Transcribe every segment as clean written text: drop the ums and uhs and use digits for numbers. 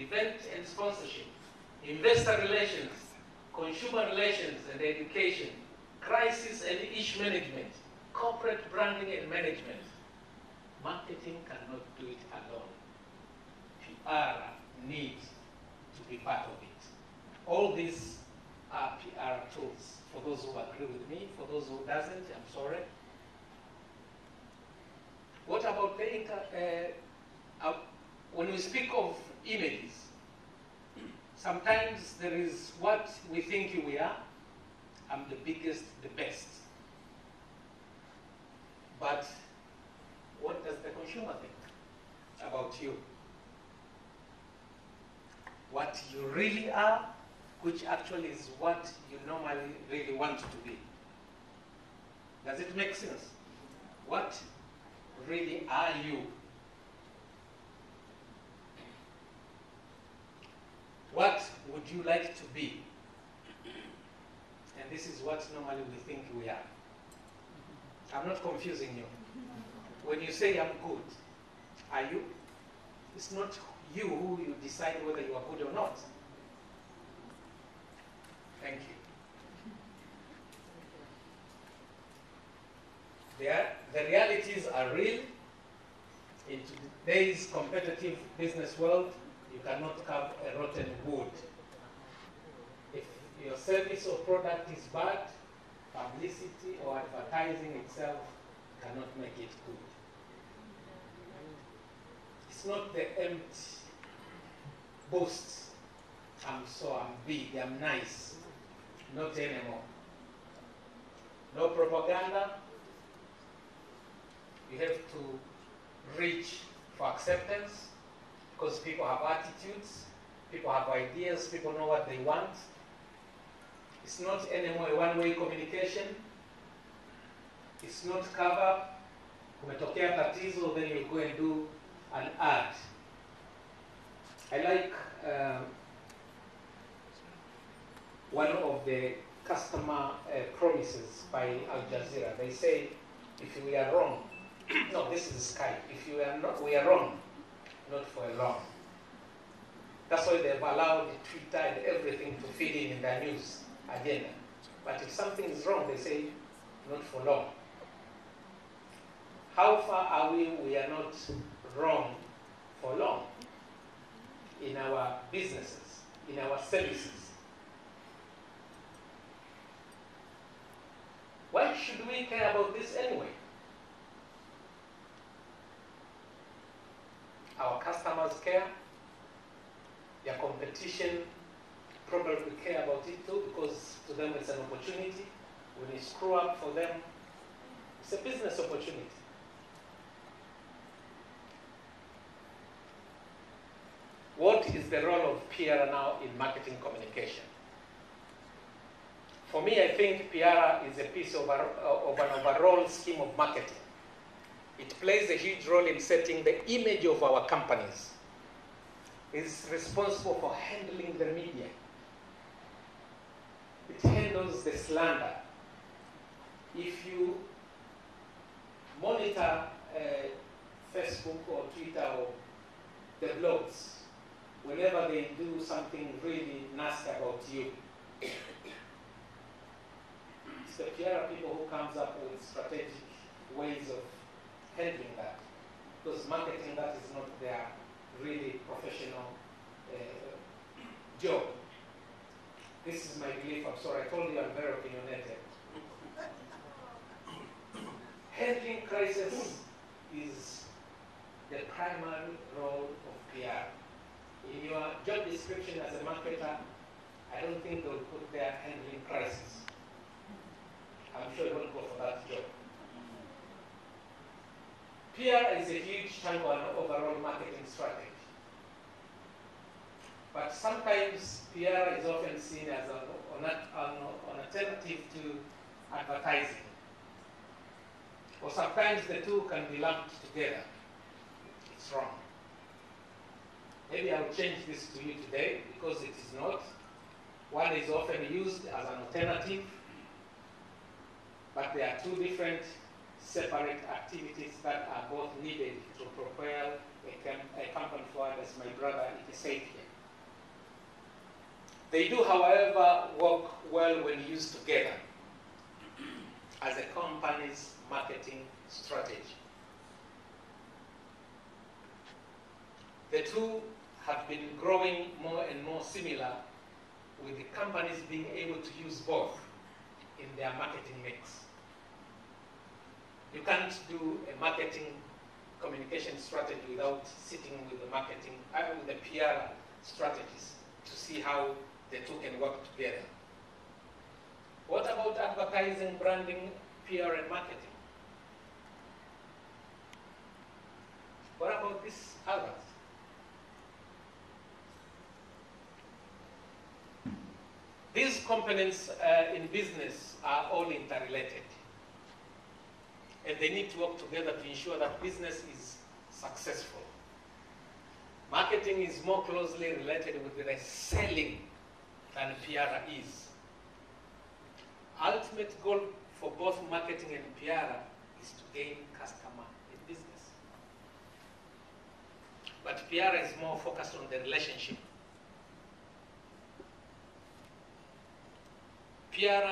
event and sponsorship, investor relations, consumer relations and education, crisis and issue management, corporate branding and management. Marketing cannot do it alone. PR needs to be part of it. All these are PR tools. For those who agree with me, for those who doesn't, I'm sorry. What about the when we speak of images, sometimes there is what we think we are. I'm the biggest, the best. But what does the consumer think about you? What you really are, which actually is what you normally really want to be. Does it make sense? What really are you? What would you like to be? And this is what normally we think we are. I'm not confusing you. When you say I'm good, are you? It's not you who you decide whether you are good or not. Thank you. The realities are real. In today's competitive business world, you cannot have a rotten wood. If your service or product is bad, publicity or advertising itself cannot make it good. It's not the empty boasts. I'm big, I'm nice. Not anymore. No propaganda. You have to reach for acceptance because people have attitudes, people have ideas, people know what they want. It's not anymore a one-way communication. It's not cover. Kumetokea tatizo, then you go and do an ad. I like one of the customer promises by Al Jazeera. They say, if we are wrong, no, this is Skype. If you are not, we are wrong, not for long. That's why they've allowed Twitter and everything to feed in their news agenda. But if something is wrong, they say, not for long. How far are we are not wrong for long in our businesses, in our services? Why should we care about this anyway? Our customers care. Their competition probably care about it too, because to them it's an opportunity. When you screw up for them, it's a business opportunity. What is the role of PR now in marketing communication? For me, I think PR is a piece of an overall scheme of marketing. It plays a huge role in setting the image of our companies. It's responsible for handling the media. It handles the slander. If you monitor Facebook or Twitter or the blogs, whenever they do something really nasty about you, it's the PR people who comes up with strategic ways of handling that. Because marketing, that is not their really professional job. This is my belief. I'm sorry, I told you I'm very opinionated. Handling crisis is the primary role of PR. In your job description as a marketer, I don't think they'll put there handling crisis. I'm sure you won't go for that job. PR is a huge chunk of an overall marketing strategy. But sometimes PR is often seen as an alternative to advertising. Or sometimes the two can be lumped together. It's wrong. Maybe I'll change this to you today because it is not. One is often used as an alternative, but there are two different separate activities that are both needed to propel a company forward, as my brother said here. They do, however, work well when used together as a company's marketing strategy. The two have been growing more and more similar, with the companies being able to use both in their marketing mix. You can't do a marketing communication strategy without sitting with the marketing, with the PR strategies to see how the two can work together. What about advertising, branding, PR, and marketing? What about these others? These components in business are all interrelated. And they need to work together to ensure that business is successful. Marketing is more closely related with the selling than PR is. Ultimate goal for both marketing and PR is to gain customer in business. But PR is more focused on the relationship. PR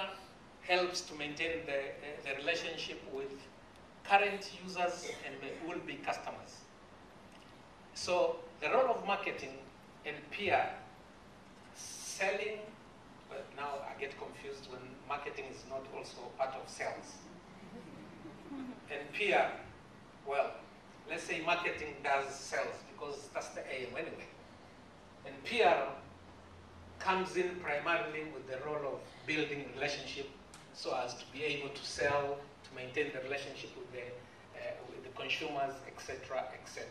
helps to maintain the relationship with current users and will-be customers. So the role of marketing and PR, selling, but now I get confused when marketing is not also part of sales. And PR, well, let's say marketing does sales because that's the aim anyway. And PR comes in primarily with the role of building relationship so as to be able to sell, to maintain the relationship with the consumers, etc., etc.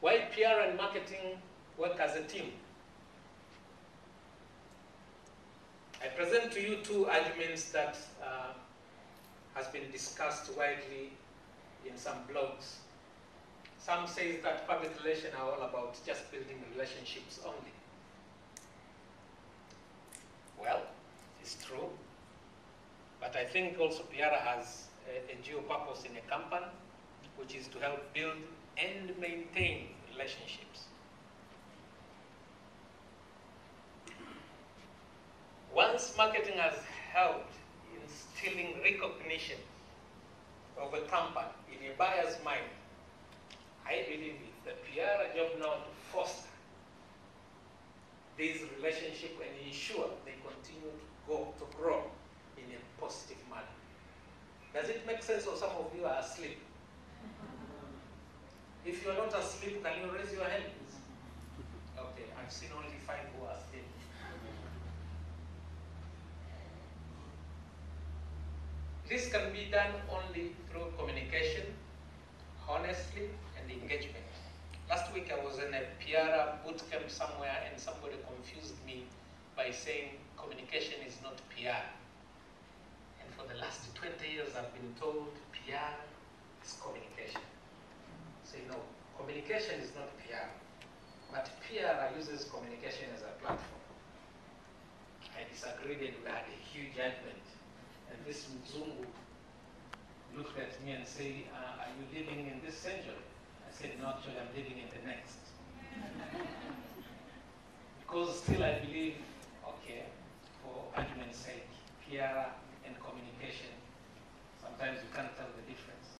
Why PR and marketing work as a team? I present to you two arguments that has been discussed widely in some blogs. Some say that public relations are all about just building relationships only. Well, it's true. But I think also PR has a dual purpose in a company, which is to help build and maintain relationships. Once marketing has helped in instilling recognition of a company in a buyer's mind, I believe it's the PR job now to foster these relationships and ensure they continue to grow in a positive manner. Does it make sense, or some of you are asleep? If you are not asleep, can you raise your hand, please? Okay, I've seen only 5 who are asleep. This can be done only through communication, honestly, and engagement. Last week I was in a PR boot camp somewhere and somebody confused me by saying communication is not PR. And for the last 20 years I've been told PR is communication. So no, communication is not PR. But PR uses communication as a platform. I disagreed and we had a huge argument. And this Mzungu looked at me and said, are you living in this century? I said, no, actually I'm living in the next. Because still I believe, okay, for argument's sake, PR and communication, sometimes you can't tell the difference.